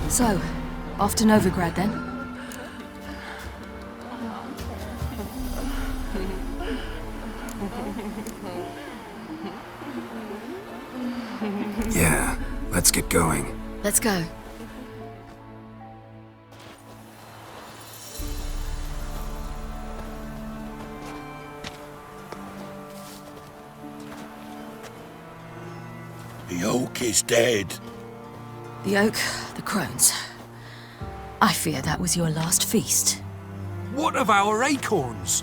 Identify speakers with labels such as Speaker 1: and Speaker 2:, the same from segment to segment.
Speaker 1: So, off to Novigrad then?
Speaker 2: Yeah, let's get going.
Speaker 1: Let's go.
Speaker 3: The oak is dead.
Speaker 1: The oak, the crones. I fear that was your last feast.
Speaker 4: What of our acorns?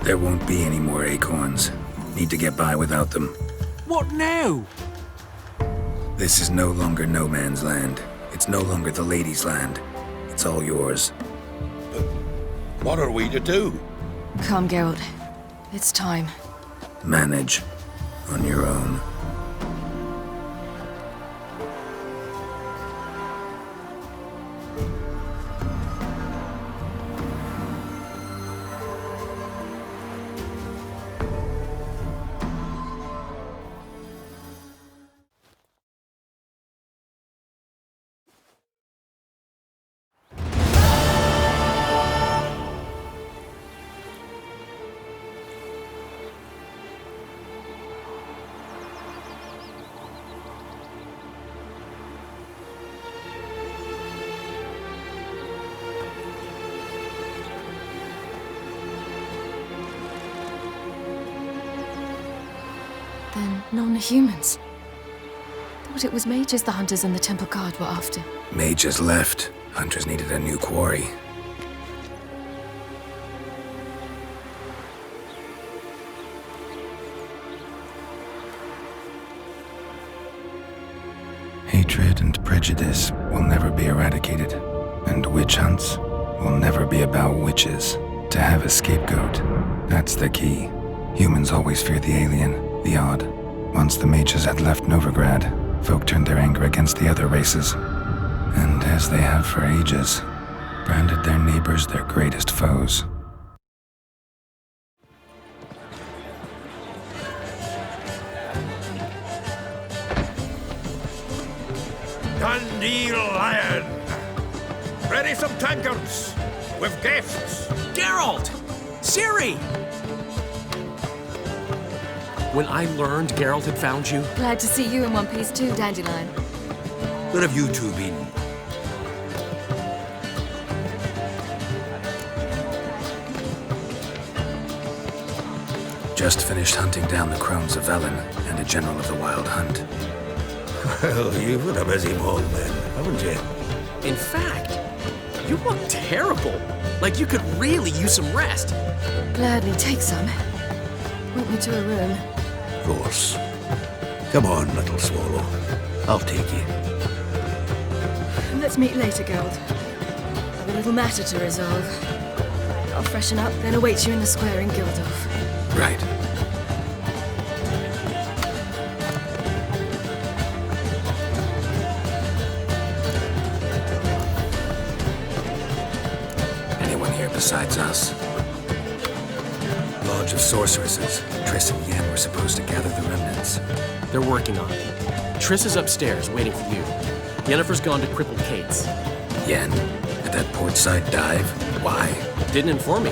Speaker 2: There won't be any more acorns. Need to get by without them.
Speaker 4: What now?
Speaker 2: This is no longer no man's land. It's no longer the lady's land. It's all yours.
Speaker 3: What are we to do?
Speaker 1: Come, Geralt. It's time.
Speaker 2: Manage. On your own.
Speaker 1: Then non-humans. Thought it was mages the hunters and the Temple Guard were after.
Speaker 2: Mages left. Hunters needed a new quarry. Hatred and prejudice will never be eradicated, and witch hunts will never be about witches. To have a scapegoat, that's the key. Humans always fear the alien, the odd. Once the mages had left Novigrad, folk turned their anger against the other races, and as they have for ages, branded their neighbors their greatest foes.
Speaker 3: Dundee Lion! Ready some tankards! With guests!
Speaker 4: Geralt! Ciri! When I learned Geralt had found you,
Speaker 1: Glad to see you in one piece too, Dandelion.
Speaker 3: Where have you two been?
Speaker 2: Just finished hunting down the crones of Velen and a general of the Wild Hunt.
Speaker 3: Well, you've been a busy mole then, haven't you?
Speaker 4: in fact, you look terrible. Like you could really use some rest.
Speaker 1: Gladly take some. Point me to a room.
Speaker 3: Of course. Come on, little swallow. I'll take you.
Speaker 1: Let's meet later, Geralt. I've a little matter to resolve. I'll freshen up, then await you in the square in Gildorf.
Speaker 2: Right. Anyone here besides us? Lodge of Sorceresses. Triss and Yen were supposed to gather the remnants.
Speaker 4: They're working on it. Triss is upstairs, waiting for you. Yennefer's gone to Crippled Kate's.
Speaker 2: Yen? At that portside dive? Why?
Speaker 4: Didn't inform me.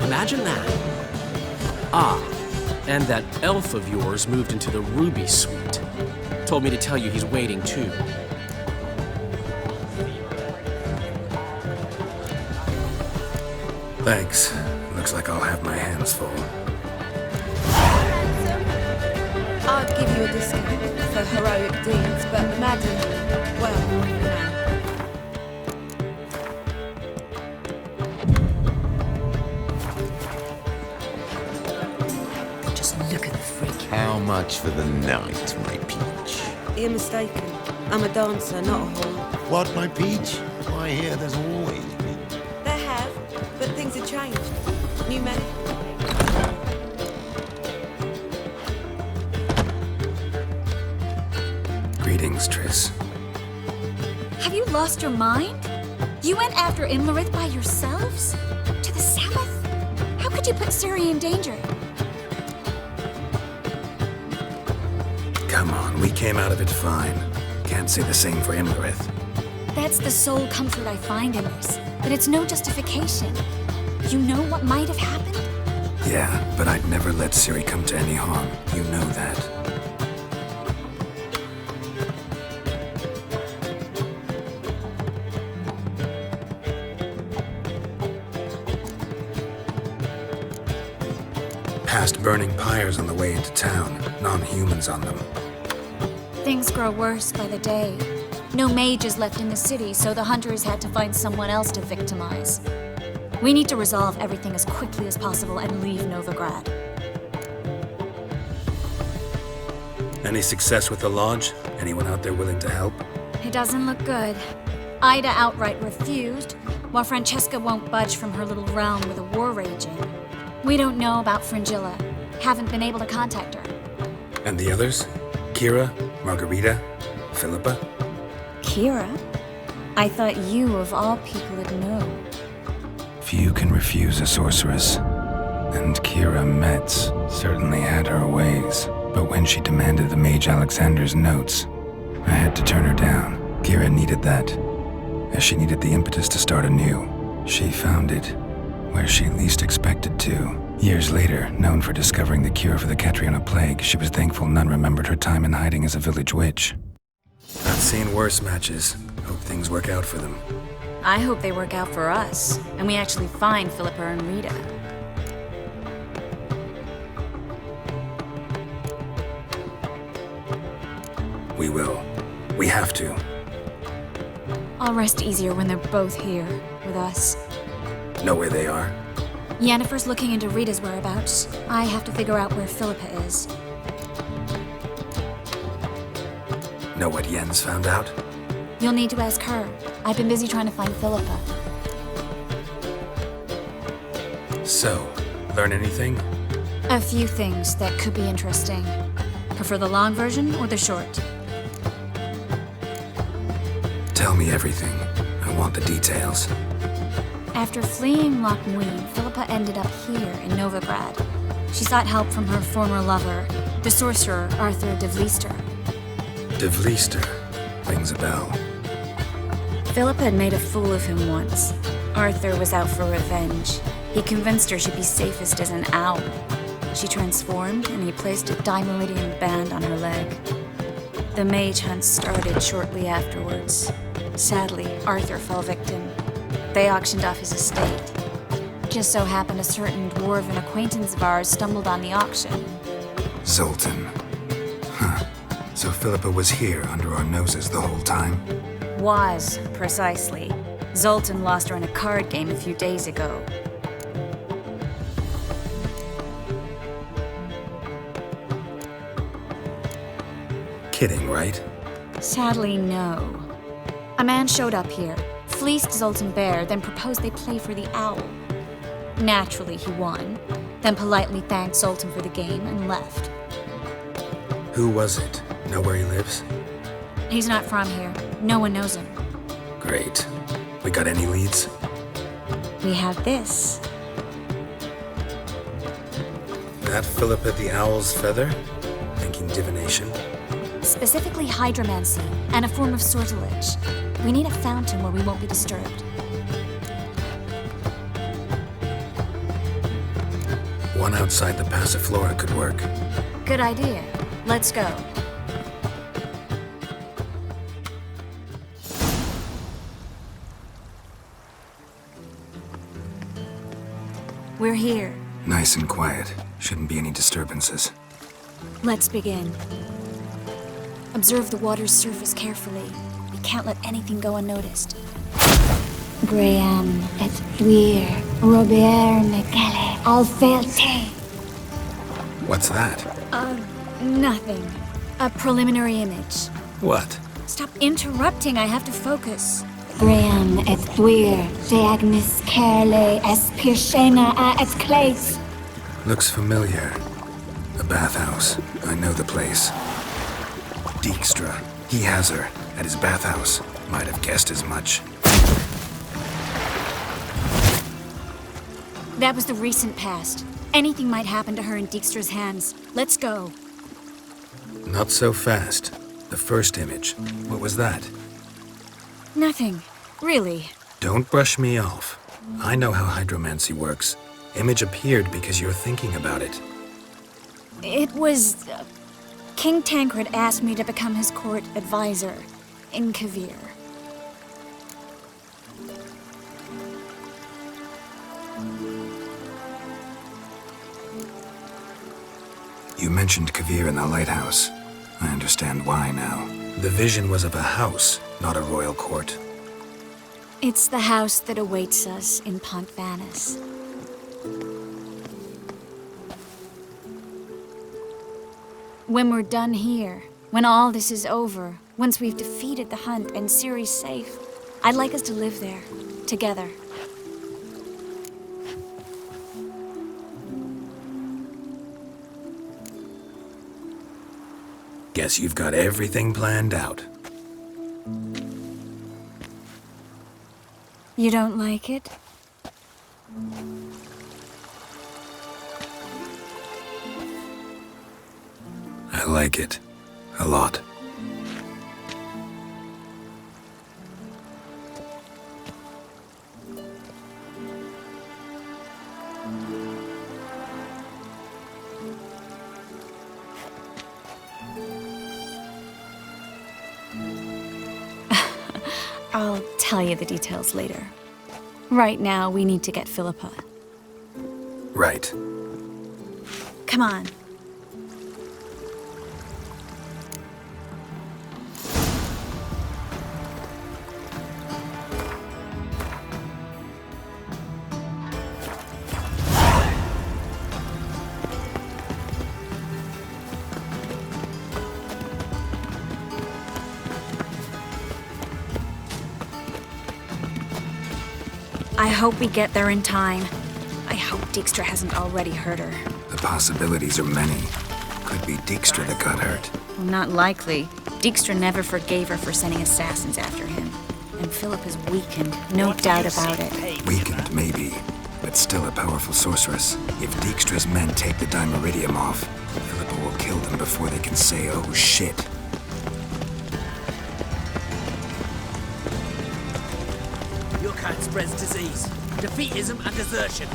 Speaker 4: Imagine that. Ah, and that elf of yours moved into the Ruby Suite. Told me to tell you he's waiting too.
Speaker 2: Thanks. Looks like I'll have my hands full.
Speaker 5: I'd give you a discount for heroic deeds, but madam, well, you know.
Speaker 1: Just look at the freak.
Speaker 6: How much for the night, my peach?
Speaker 5: You're mistaken. I'm a dancer, not a whore.
Speaker 6: What, my peach? Why, here there's always been.
Speaker 5: There have, but things have changed. New men.
Speaker 2: Greetings, Triss.
Speaker 7: Have you lost your mind? You went after Imlerith by yourselves? To the Sabbath? How could you put Ciri in danger?
Speaker 2: Come on, we came out of it fine. Can't say the same for Imlerith.
Speaker 7: That's the sole comfort I find in this. But it's no justification. You know what might have happened?
Speaker 2: Yeah, but I'd never let Ciri come to any harm. You know that. Past burning pyres on the way into town. Non-humans on them.
Speaker 7: Things grow worse by the day. No mages left in the city, so the hunters had to find someone else to victimize. We need to resolve everything as quickly as possible and leave Novigrad.
Speaker 2: Any success with the Lodge? Anyone out there willing to help?
Speaker 7: It doesn't look good. Ida outright refused, while Francesca won't budge from her little realm with a war raging. We don't know about Fringilla. Haven't been able to contact her.
Speaker 2: And the others? Kira? Margarita? Philippa?
Speaker 7: Kira? I thought you, of all people, would know.
Speaker 2: Few can refuse a sorceress. And Kira Metz certainly had her ways. But when she demanded the Mage Alexander's notes, I had to turn her down. Kira needed that, as she needed the impetus to start anew. She found it where she least expected to. Years later, known for discovering the cure for the Catriona plague, she was thankful none remembered her time in hiding as a village witch. I've seen worse matches. Hope things work out for them.
Speaker 7: I hope they work out for us, and we actually find Philippa and Rita.
Speaker 2: We will. We have to.
Speaker 7: I'll rest easier when they're both here with us.
Speaker 2: Know where they are?
Speaker 7: Yennefer's looking into Rita's whereabouts. I have to figure out where Philippa is.
Speaker 2: Know what Jens found out?
Speaker 7: You'll need to ask her. I've been busy trying to find Philippa.
Speaker 2: So, learn anything?
Speaker 7: A few things that could be interesting. Prefer the long version or the short?
Speaker 2: Tell me everything. I want the details.
Speaker 7: After fleeing Loch Muin, Philippa ended up here in Novigrad. She sought help from her former lover, the sorcerer Arthur de Vlister.
Speaker 2: De Vlister. Rings a bell.
Speaker 7: Philippa had made a fool of him once. Arthur was out for revenge. He convinced her she'd be safest as an owl. She transformed, and he placed a Dimeridian band on her leg. The mage hunt started shortly afterwards. Sadly, Arthur fell victim. They auctioned off his estate. Just so happened a certain dwarven acquaintance of ours stumbled on the auction.
Speaker 2: Zoltan. Huh. So Philippa was here under our noses the whole time?
Speaker 7: Was, precisely. Zoltan lost her in a card game a few days ago.
Speaker 2: Kidding, right?
Speaker 7: Sadly, no. A man showed up here, fleeced Zoltan bare, then proposed they play for the owl. Naturally, he won, then politely thanked Zoltan for the game and left.
Speaker 2: Who was it? Know where he lives?
Speaker 7: He's not from here. No one knows him.
Speaker 2: Great. We got any leads?
Speaker 7: We have this.
Speaker 2: That Philippa the Owl's feather? Thinking divination?
Speaker 7: Specifically hydromancy and a form of sortilege. We need a fountain where we won't be disturbed.
Speaker 2: One outside the Passiflora could work.
Speaker 7: Good idea. Let's go. We're here.
Speaker 2: Nice and quiet. Shouldn't be any disturbances.
Speaker 7: Let's begin. Observe the water's surface carefully. We can't let anything go unnoticed. Graham et Thuir, Robert Mekele, Alfelte.
Speaker 2: What's that?
Speaker 7: Nothing. A preliminary image.
Speaker 2: What?
Speaker 7: Stop interrupting, I have to focus. Graham et Thuir, de Agnes Kerle, es Pirshena a et Claes.
Speaker 2: Looks familiar. A bathhouse. I know the place. Dijkstra. He has her at his bathhouse. Might have guessed as much.
Speaker 7: That was the recent past. Anything might happen to her in Dijkstra's hands. Let's go.
Speaker 2: Not so fast. The first image. What was that?
Speaker 7: Nothing. Really.
Speaker 2: Don't brush me off. I know how hydromancy works. Image appeared because you're thinking about it.
Speaker 7: It was... King Tancred asked me to become his court advisor in Kavir.
Speaker 2: You mentioned Kavir in the lighthouse. I understand why now. The vision was of a house, not a royal court.
Speaker 7: It's the house that awaits us in Pont Vanis. When we're done here, when all this is over, once we've defeated the hunt and Ciri's safe, I'd like us to live there, together.
Speaker 2: Guess you've got everything planned out.
Speaker 7: You don't like it?
Speaker 2: I like it. A lot.
Speaker 7: I'll tell you the details later. Right now, we need to get Philippa.
Speaker 2: Right.
Speaker 7: Come on. I hope we get there in time. I hope Dijkstra hasn't already hurt her.
Speaker 2: The possibilities are many. Could be Dijkstra that got hurt.
Speaker 7: Well, not likely. Dijkstra never forgave her for sending assassins after him. And Philip is weakened, no doubt about it.
Speaker 2: Weakened, maybe, but still a powerful sorceress. If Dijkstra's men take the Dimeridium off, Philippa will kill them before they can say, oh shit.
Speaker 8: Your kind spreads disease, defeatism and desertion.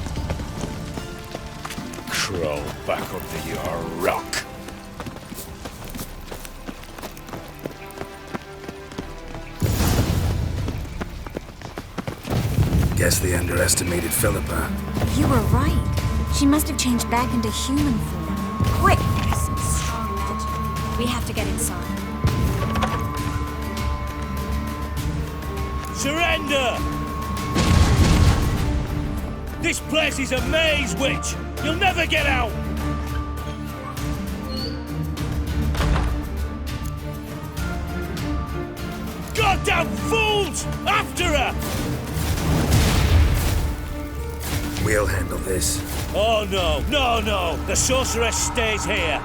Speaker 9: Crawl back under your rock.
Speaker 2: Guess they underestimated Philippa.
Speaker 7: You were right. She must have changed back into human form. Quick! Some strong magic. We have to get inside.
Speaker 9: Surrender! This place is a maze, witch! You'll never get out! Goddamn fools! After her!
Speaker 2: We'll handle this.
Speaker 9: Oh no, no, no! The sorceress stays here!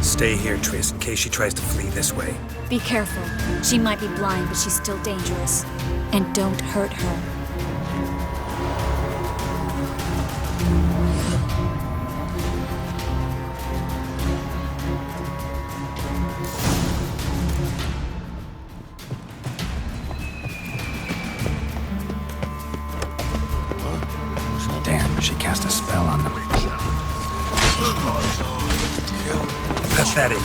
Speaker 2: Stay here, Triss, in case she tries to flee this way.
Speaker 7: Be careful. She might be blind, but she's still dangerous. And don't hurt her.
Speaker 2: Damn, she cast a spell on them. Pathetic.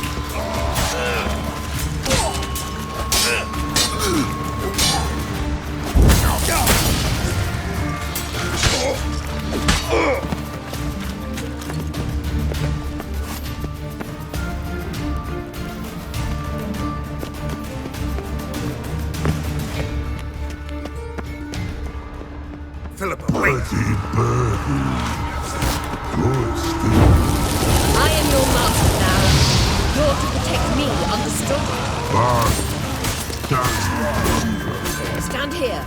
Speaker 2: Philippa, wait!
Speaker 1: I am your master now. You're to protect me, understood? Stand here.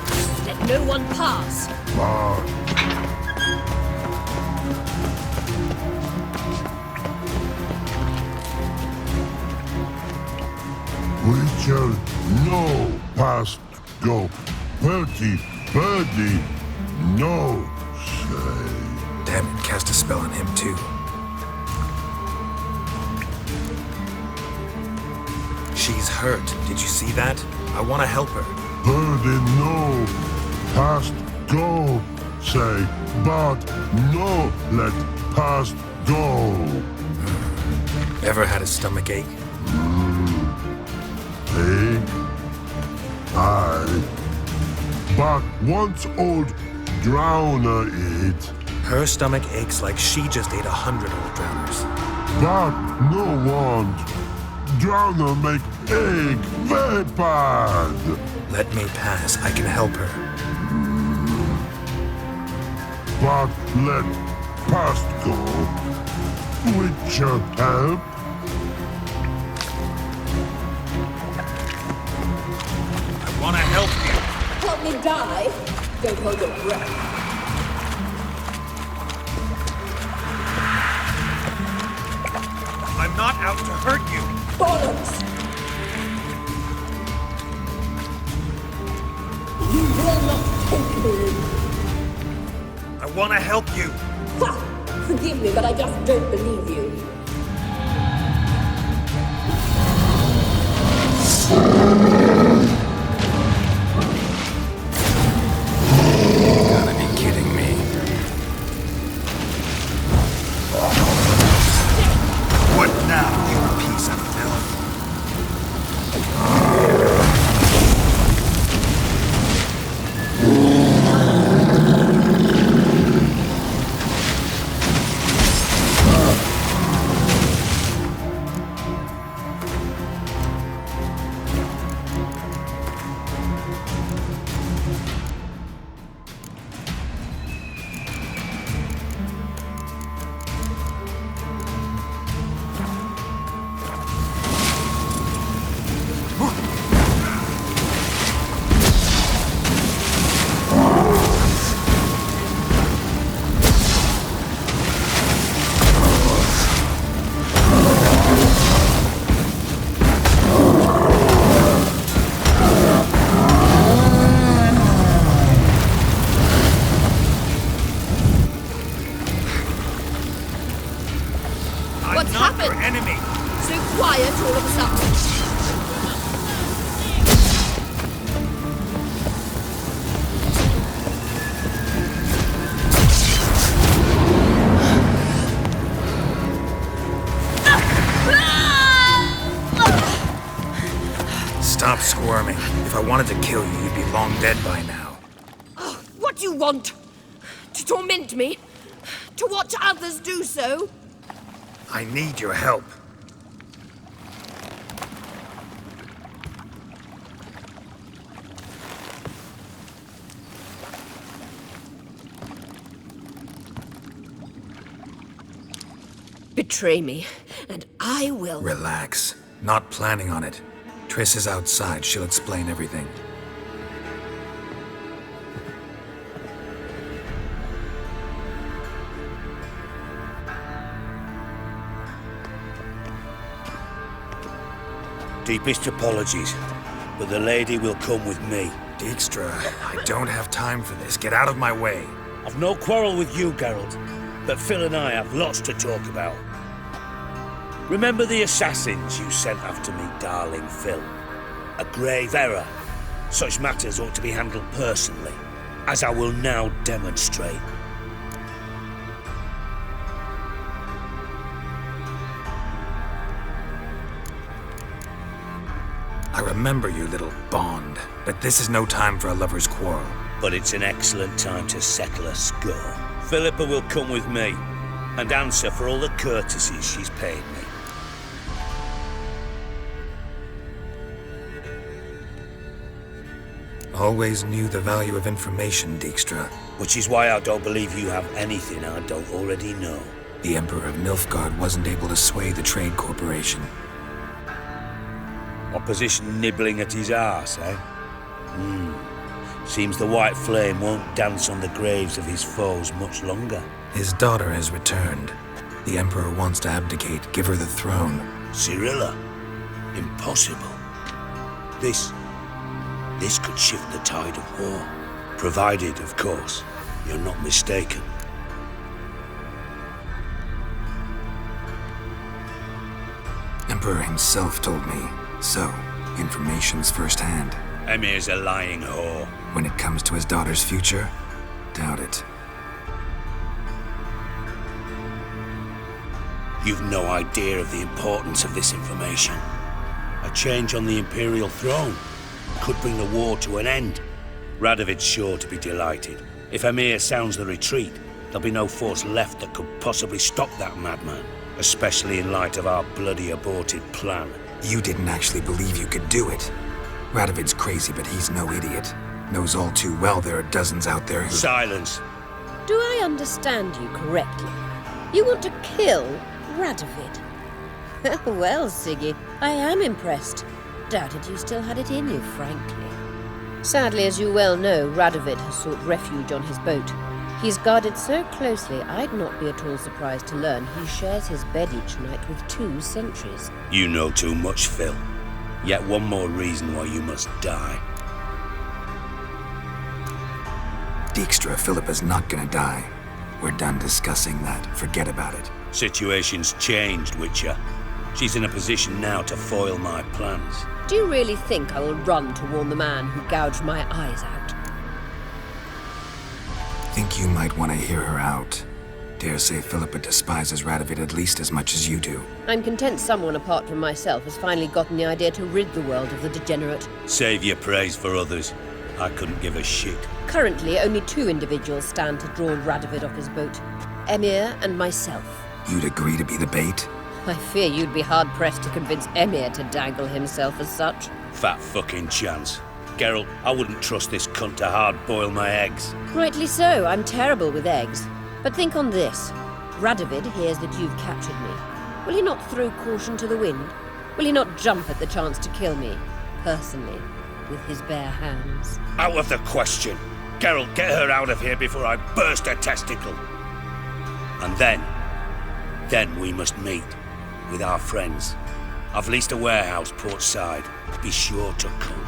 Speaker 1: Let no one pass.
Speaker 10: We shall no past go. Birdie, no say.
Speaker 2: Damn it, cast a spell on him too. She's hurt. Did you see that? I want to help her.
Speaker 10: Birdie, no. Past go, say. But no, let past go.
Speaker 2: Ever had a stomach ache?
Speaker 10: Ache? Aye. But once old Drowner eat.
Speaker 2: Her stomach aches like she just ate 100 old drowners.
Speaker 10: But no want. Drowner make egg very bad.
Speaker 2: Let me pass. I can help her.
Speaker 10: But let past go. With your help.
Speaker 2: I want to help you.
Speaker 5: Help me die? Don't hold your breath.
Speaker 2: I'm not out to hurt you.
Speaker 5: Bollocks! You will not take me.
Speaker 2: I want to help you.
Speaker 5: Ha! Forgive me, but I just don't believe you.
Speaker 2: You gotta be kidding me. What now, you piece of filth?
Speaker 5: What's happened?
Speaker 2: Enemy.
Speaker 5: So quiet all of a sudden.
Speaker 2: Stop squirming. If I wanted to kill you, you'd be long dead by now.
Speaker 5: What do you want? To torment me? To watch others do so?
Speaker 2: I need your help.
Speaker 5: Betray me, and I will.
Speaker 2: Relax. Not planning on it. Triss is outside. She'll explain everything.
Speaker 6: Deepest apologies, but the lady will come with me.
Speaker 2: Dijkstra, I don't have time for this. Get out of my way.
Speaker 9: I've no quarrel with you, Geralt, but Phil and I have lots to talk about. Remember the assassins you sent after me, darling Phil? A grave error. Such matters ought to be handled personally, as I will now demonstrate.
Speaker 2: I remember you, little Bond, but this is no time for a lover's quarrel.
Speaker 9: But it's an excellent time to settle a score. Philippa will come with me and answer for all the courtesies she's paid me.
Speaker 2: Always knew the value of information, Dijkstra.
Speaker 9: Which is why I don't believe you have anything I don't already know.
Speaker 2: The Emperor of Nilfgaard wasn't able to sway the Trade Corporation.
Speaker 9: Opposition nibbling at his arse, eh? Seems the White Flame won't dance on the graves of his foes much longer.
Speaker 2: His daughter has returned. The Emperor wants to abdicate, give her the throne.
Speaker 9: Cirilla? Impossible. This could shift the tide of war. Provided, of course, you're not mistaken.
Speaker 2: Emperor himself told me. So, information's firsthand.
Speaker 9: Emir's a lying whore.
Speaker 2: When it comes to his daughter's future, doubt it.
Speaker 9: You've no idea of the importance of this information. A change on the Imperial throne could bring the war to an end. Radovid's sure to be delighted. If Emir sounds the retreat, there'll be no force left that could possibly stop that madman, especially in light of our bloody aborted plan.
Speaker 2: You didn't actually believe you could do it. Radovid's crazy, but he's no idiot. Knows all too well there are dozens out there who—
Speaker 9: Silence!
Speaker 11: Do I understand you correctly? You want to kill Radovid? Well, Siggy, I am impressed. Doubted you still had it in you, frankly. Sadly, as you well know, Radovid has sought refuge on his boat. He's guarded so closely, I'd not be at all surprised to learn he shares his bed each night with 2 sentries.
Speaker 9: You know too much, Phil. Yet one more reason why you must die.
Speaker 2: Dijkstra, Philippa's not gonna die. We're done discussing that. Forget about it.
Speaker 9: Situation's changed, Witcher. She's in a position now to foil my plans.
Speaker 11: Do you really think I will run to warn the man who gouged my eyes out?
Speaker 2: Think you might want to hear her out. Dare say Philippa despises Radovid at least as much as you do.
Speaker 11: I'm content someone apart from myself has finally gotten the idea to rid the world of the degenerate.
Speaker 9: Save your praise for others. I couldn't give a shit.
Speaker 11: Currently, only 2 individuals stand to draw Radovid off his boat. Emir and myself.
Speaker 2: You'd agree to be the bait?
Speaker 11: I fear you'd be hard-pressed to convince Emir to dangle himself as such.
Speaker 9: Fat fucking chance. Geralt, I wouldn't trust this cunt to hard-boil my eggs.
Speaker 11: Rightly so, I'm terrible with eggs. But think on this. Radovid hears that you've captured me. Will he not throw caution to the wind? Will he not jump at the chance to kill me, personally, with his bare hands?
Speaker 9: Out of the question. Geralt, get her out of here before I burst her testicle. And then we must meet with our friends. I've leased a warehouse port side. Be sure to come.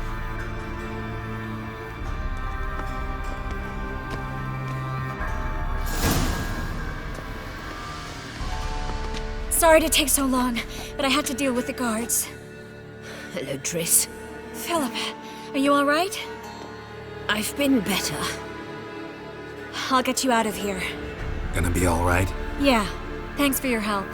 Speaker 7: Sorry to take so long, but I had to deal with the guards.
Speaker 1: Hello, Triss.
Speaker 7: Philip, are you all right?
Speaker 1: I've been better.
Speaker 7: I'll get you out of here.
Speaker 2: Gonna be all right?
Speaker 7: Yeah, thanks for your help.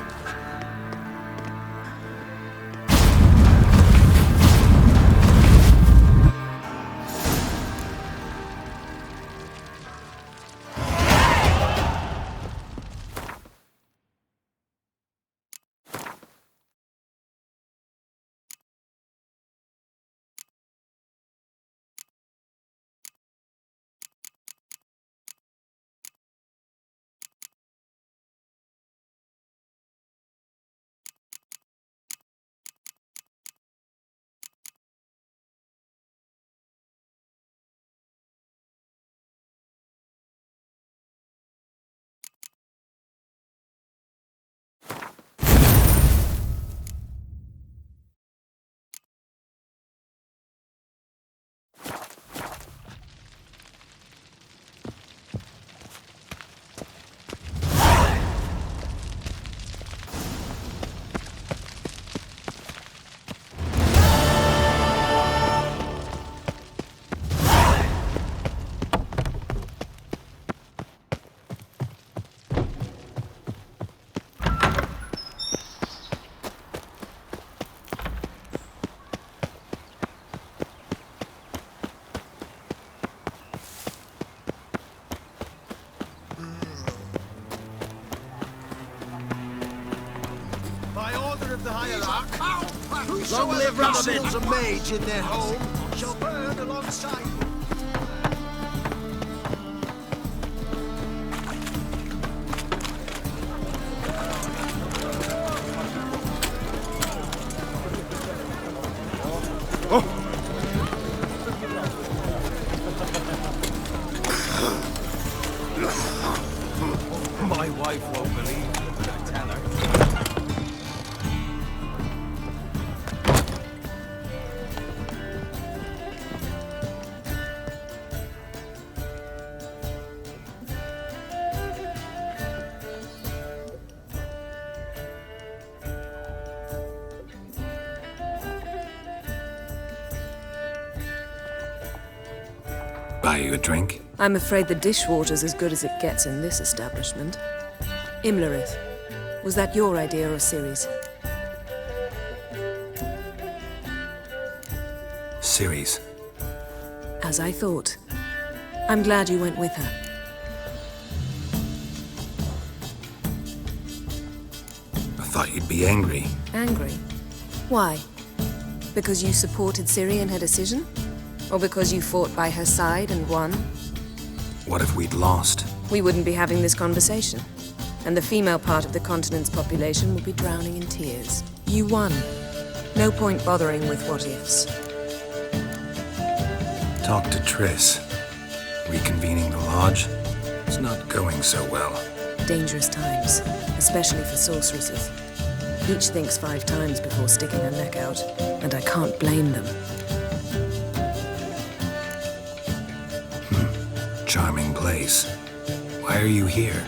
Speaker 3: Long live Radovid! A mage in their home shall burn alongside.
Speaker 8: My wife won't believe me when I tell her.
Speaker 2: Buy you a drink?
Speaker 1: I'm afraid the dishwater's as good as it gets in this establishment. Imlerith, was that your idea or Ciri's?
Speaker 2: Ciri's.
Speaker 1: As I thought. I'm glad you went with her.
Speaker 2: I thought you'd be angry.
Speaker 1: Angry? Why? Because you supported Ciri in her decision? Or because you fought by her side and won?
Speaker 2: What if we'd lost?
Speaker 1: We wouldn't be having this conversation. And the female part of the continent's population would be drowning in tears. You won. No point bothering with what-ifs.
Speaker 2: Talk to Triss. Reconvening the lodge? It's not going so well.
Speaker 1: Dangerous times, especially for sorceresses. Each thinks 5 times before sticking her neck out, and I can't blame them.
Speaker 2: Charming place. Why are you here?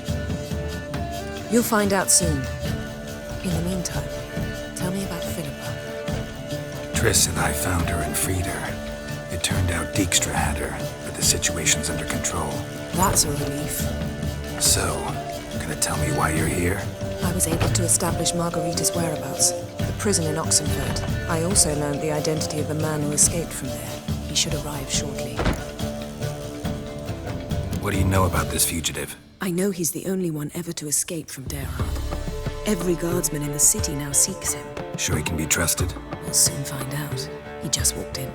Speaker 1: You'll find out soon. In the meantime, tell me about Philippa.
Speaker 2: Triss and I found her and freed her. It turned out Dijkstra had her, but the situation's under control.
Speaker 1: That's a relief.
Speaker 2: So, gonna tell me why you're here?
Speaker 1: I was able to establish Margarita's whereabouts, the prison in Oxenfurt. I also learned the identity of the man who escaped from there. He should arrive shortly.
Speaker 2: What do you know about this fugitive?
Speaker 1: I know he's the only one ever to escape from Daerard. Every guardsman in the city now seeks him.
Speaker 2: Sure he can be trusted?
Speaker 1: We'll soon find out. He just walked in.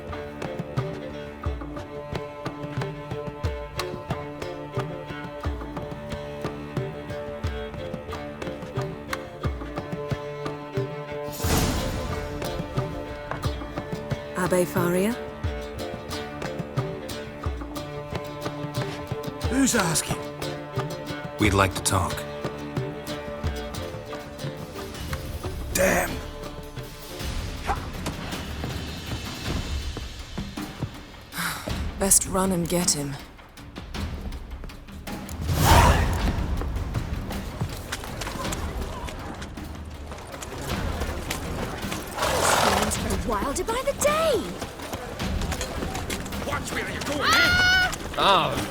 Speaker 1: Abbe Faria?
Speaker 3: Who's asking?
Speaker 2: We'd like to talk.
Speaker 3: Damn.
Speaker 1: Best run and get him.
Speaker 7: Wilder by the day!
Speaker 3: Watch where you're going,
Speaker 4: Oh.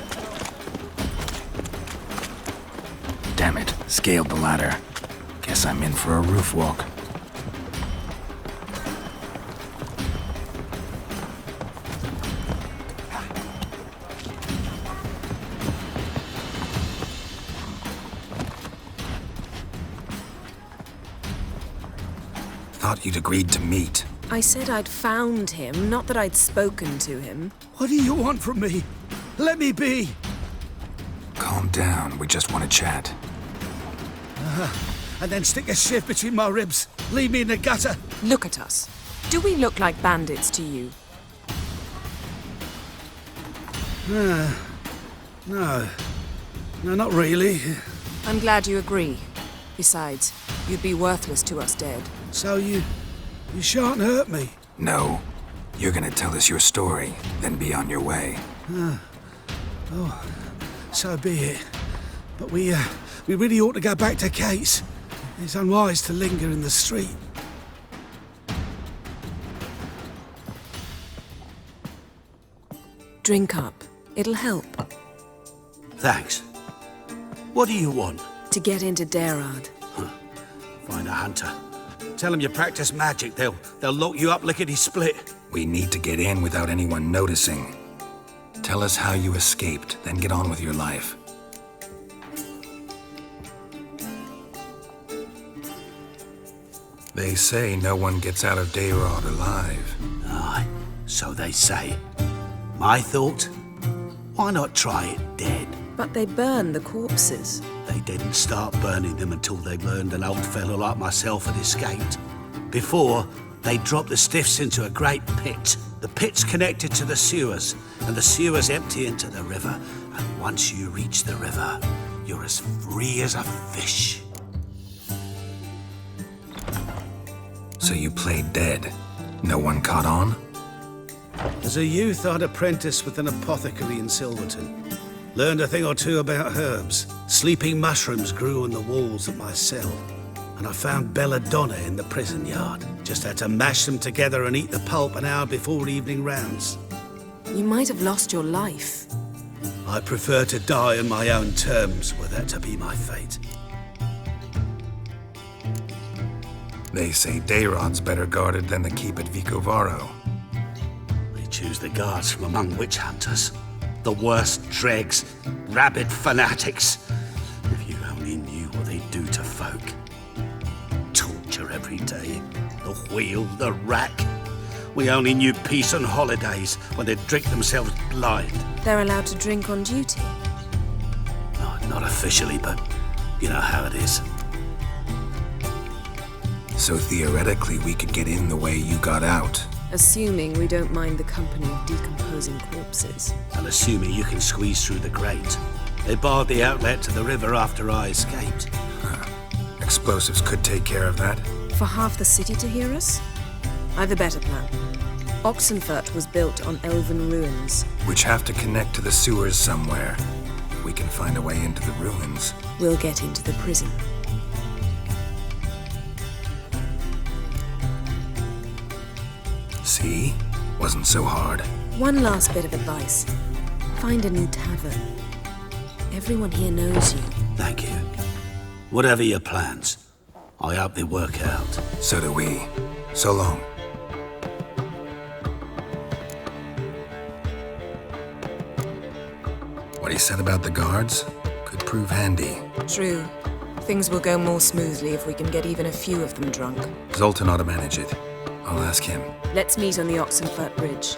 Speaker 2: Damn it, scaled the ladder. Guess I'm in for a roof walk. Thought you'd agreed to meet.
Speaker 1: I said I'd found him, not that I'd spoken to him.
Speaker 3: What do you want from me? Let me be.
Speaker 2: Calm down, we just want to chat.
Speaker 3: And then stick a shiv between my ribs. Leave me in the gutter.
Speaker 1: Look at us. Do we look like bandits to you?
Speaker 3: No. No, not really.
Speaker 1: I'm glad you agree. Besides, you'd be worthless to us dead.
Speaker 3: So you shan't hurt me.
Speaker 2: No. You're gonna tell us your story, then be on your way.
Speaker 3: Oh, so be it. But we really ought to go back to Kate's. It's unwise to linger in the street.
Speaker 1: Drink up. It'll help.
Speaker 6: Thanks. What do you want?
Speaker 1: To get into Daerard.
Speaker 6: Find a hunter. Tell them you practice magic. They'll lock you up lickety-split.
Speaker 2: We need to get in without anyone noticing. Tell us how you escaped, then get on with your life. They say no one gets out of Daerard alive.
Speaker 6: Aye, so they say. My thought? Why not try it dead?
Speaker 1: But they burn the corpses.
Speaker 6: They didn't start burning them until they learned an old fellow like myself had escaped. Before, they dropped the stiffs into a great pit. The pit's connected to the sewers, and the sewers empty into the river. And once you reach the river, you're as free as a fish.
Speaker 2: So you played dead. No one caught on?
Speaker 3: As a youth, I'd apprenticed with an apothecary in Silverton. Learned a thing or two about herbs. Sleeping mushrooms grew on the walls of my cell. And I found belladonna in the prison yard. Just had to mash them together and eat the pulp an hour before evening rounds.
Speaker 1: You might have lost your life.
Speaker 3: I prefer to die on my own terms, were that to be my fate.
Speaker 2: They say Dayrod's better guarded than the keep at Vicovaro.
Speaker 6: We choose the guards from among witch hunters. The worst dregs, rabid fanatics. If you only knew what they do to folk. Torture every day. The wheel, the rack. We only knew peace and holidays when they'd drink themselves blind.
Speaker 1: They're allowed to drink on duty?
Speaker 6: No, not officially, but you know how it is.
Speaker 2: So theoretically, we could get in the way you got out.
Speaker 1: Assuming we don't mind the company of decomposing corpses.
Speaker 6: And assuming you can squeeze through the grate. They barred the outlet to the river after I escaped.
Speaker 2: Explosives could take care of that.
Speaker 1: For half the city to hear us? I've a better plan. Oxenfurt was built on elven ruins.
Speaker 2: Which have to connect to the sewers somewhere. If we can find a way into the ruins.
Speaker 1: We'll get into the prison.
Speaker 2: See? Wasn't so hard.
Speaker 1: One last bit of advice. Find a new tavern. Everyone here knows you.
Speaker 6: Thank you. Whatever your plans, I hope they work out.
Speaker 2: So do we. So long. What he said about the guards could prove handy.
Speaker 1: True. Things will go more smoothly if we can get even a few of them drunk.
Speaker 2: Zoltan ought to manage it. I'll ask him.
Speaker 1: Let's meet on the Oxenfurt Bridge.